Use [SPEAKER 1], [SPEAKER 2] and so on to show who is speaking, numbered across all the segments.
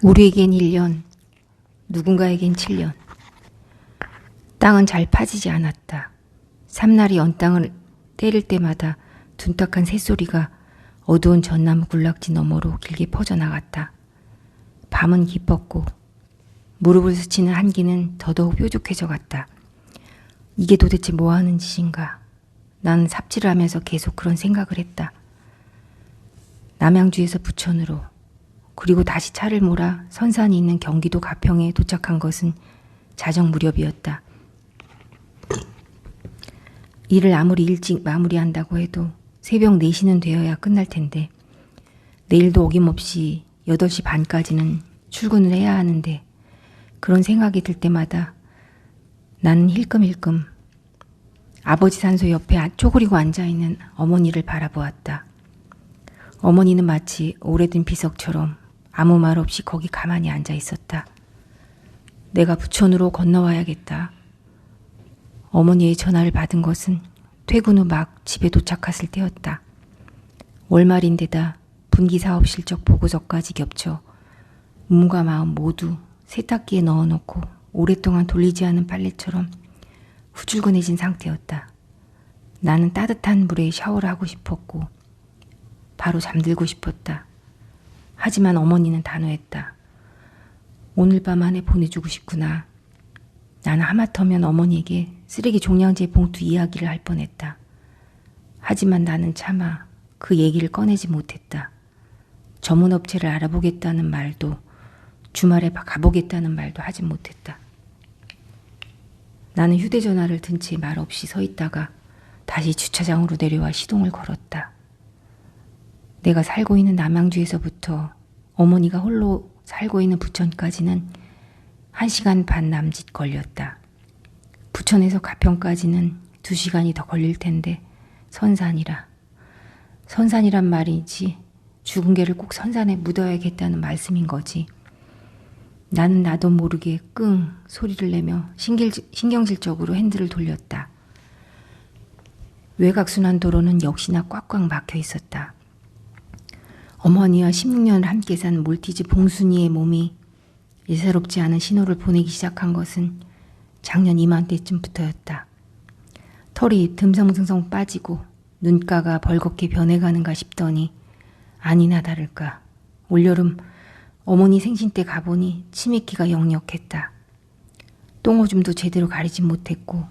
[SPEAKER 1] 우리에겐 1년, 누군가에겐 7년. 땅은 잘 파지지 않았다. 삼날이 언 땅을 때릴 때마다 둔탁한 새소리가 어두운 전나무 군락지 너머로 길게 퍼져나갔다. 밤은 깊었고 무릎을 스치는 한기는 더더욱 뾰족해져 갔다. 이게 도대체 뭐하는 짓인가. 나는 삽질을 하면서 계속 그런 생각을 했다. 남양주에서 부천으로 그리고 다시 차를 몰아 선산이 있는 경기도 가평에 도착한 것은 자정 무렵이었다. 일을 아무리 일찍 마무리한다고 해도 새벽 4시는 되어야 끝날 텐데 내일도 어김없이 8시 반까지는 출근을 해야 하는데 그런 생각이 들 때마다 나는 힐끔힐끔 아버지 산소 옆에 쪼그리고 앉아있는 어머니를 바라보았다. 어머니는 마치 오래된 비석처럼 아무 말 없이 거기 가만히 앉아 있었다. 내가 부천으로 건너와야겠다. 어머니의 전화를 받은 것은 퇴근 후 막 집에 도착했을 때였다. 월말인데다 분기사업 실적 보고서까지 겹쳐 몸과 마음 모두 세탁기에 넣어놓고 오랫동안 돌리지 않은 빨래처럼 후줄근해진 상태였다. 나는 따뜻한 물에 샤워를 하고 싶었고 바로 잠들고 싶었다. 하지만 어머니는 단호했다. 오늘 밤 안에 보내주고 싶구나. 나는 하마터면 어머니에게 쓰레기 종량제 봉투 이야기를 할 뻔했다. 하지만 나는 차마 그 얘기를 꺼내지 못했다. 전문업체를 알아보겠다는 말도 주말에 가보겠다는 말도 하지 못했다. 나는 휴대전화를 든 채 말없이 서 있다가 다시 주차장으로 내려와 시동을 걸었다. 내가 살고 있는 남양주에서부터 어머니가 홀로 살고 있는 부천까지는 1시간 반 남짓 걸렸다. 부천에서 가평까지는 2시간이 더 걸릴 텐데 선산이란 말이지 죽은 개를 꼭 선산에 묻어야겠다는 말씀인 거지. 나는 나도 모르게 끙 소리를 내며 신경질적으로 핸들을 돌렸다. 외곽순환도로는 역시나 꽉꽉 막혀 있었다. 어머니와 16년을 함께 산 몰티즈 봉순이의 몸이 예사롭지 않은 신호를 보내기 시작한 것은 작년 이맘때쯤부터였다. 털이 듬성듬성 빠지고 눈가가 벌겋게 변해가는가 싶더니 아니나 다를까 올여름 어머니 생신 때 가보니 치매기가 역력했다. 똥오줌도 제대로 가리지 못했고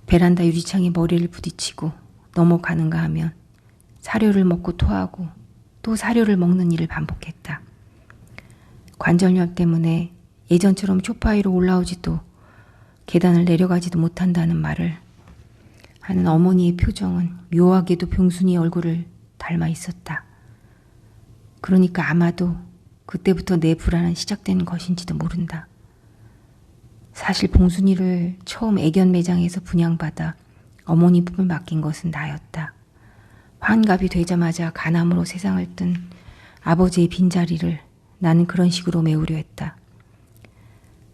[SPEAKER 1] 베란다 유리창에 머리를 부딪히고 넘어가는가 하면 사료를 먹고 토하고 또 사료를 먹는 일을 반복했다. 관절염 때문에 예전처럼 소파 위로 올라오지도 계단을 내려가지도 못한다는 말을 하는 어머니의 표정은 묘하게도 병순이의 얼굴을 닮아 있었다. 그러니까 아마도 그때부터 내 불안은 시작된 것인지도 모른다. 사실 봉순이를 처음 애견 매장에서 분양받아 어머니 품에 맡긴 것은 나였다. 환갑이 되자마자 간암으로 세상을 뜬 아버지의 빈자리를 나는 그런 식으로 메우려 했다.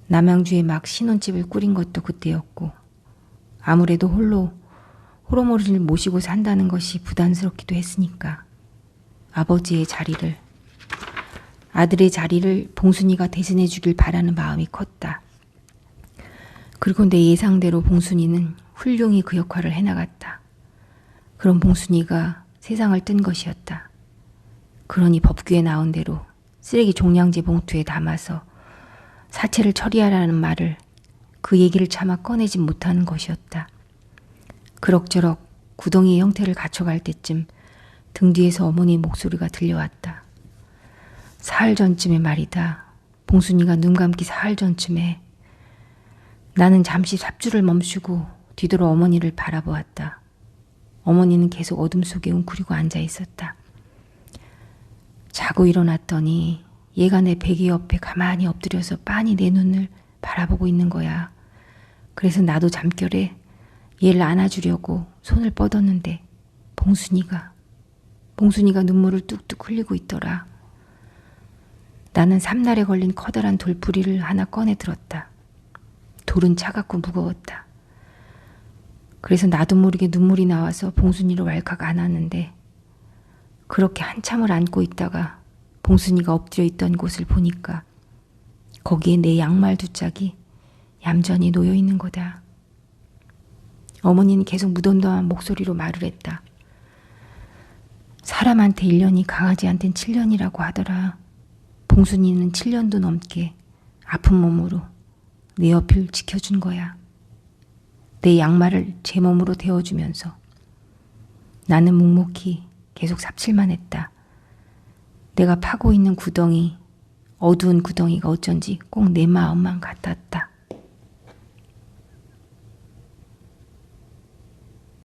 [SPEAKER 1] 남양주에 막 신혼집을 꾸린 것도 그때였고 아무래도 홀로 호러머리를 모시고 산다는 것이 부담스럽기도 했으니까 아들의 자리를 봉순이가 대신해 주길 바라는 마음이 컸다. 그리고 내 예상대로 봉순이는 훌륭히 그 역할을 해나갔다. 그런 봉순이가 세상을 뜬 것이었다. 그러니 법규에 나온 대로 쓰레기 종량제 봉투에 담아서 사체를 처리하라는 말을 그 얘기를 차마 꺼내지 못하는 것이었다. 그럭저럭 구덩이의 형태를 갖춰갈 때쯤 등 뒤에서 어머니의 목소리가 들려왔다. 사흘 전쯤에 말이다. 봉순이가 눈 감기 사흘 전쯤에 나는 잠시 삽줄을 멈추고 뒤돌아 어머니를 바라보았다. 어머니는 계속 어둠 속에 웅크리고 앉아 있었다. 자고 일어났더니 얘가 내 베개 옆에 가만히 엎드려서 빤히 내 눈을 바라보고 있는 거야. 그래서 나도 잠결에 얘를 안아주려고 손을 뻗었는데 봉순이가 눈물을 뚝뚝 흘리고 있더라. 나는 삼날에 걸린 커다란 돌부리를 하나 꺼내 들었다. 돌은 차갑고 무거웠다. 그래서 나도 모르게 눈물이 나와서 봉순이를 왈칵 안았는데 그렇게 한참을 안고 있다가 봉순이가 엎드려 있던 곳을 보니까 거기에 내 양말 두 짝이 얌전히 놓여 있는 거다. 어머니는 계속 무덤덤한 목소리로 말을 했다. 사람한테 1년이 강아지한텐 7년이라고 하더라. 봉순이는 7년도 넘게 아픈 몸으로 내 옆을 지켜준 거야. 내 양말을 제 몸으로 데워주면서 나는 묵묵히 계속 삽질만 했다. 내가 파고 있는 구덩이, 어두운 구덩이가 어쩐지 꼭 내 마음만 같았다.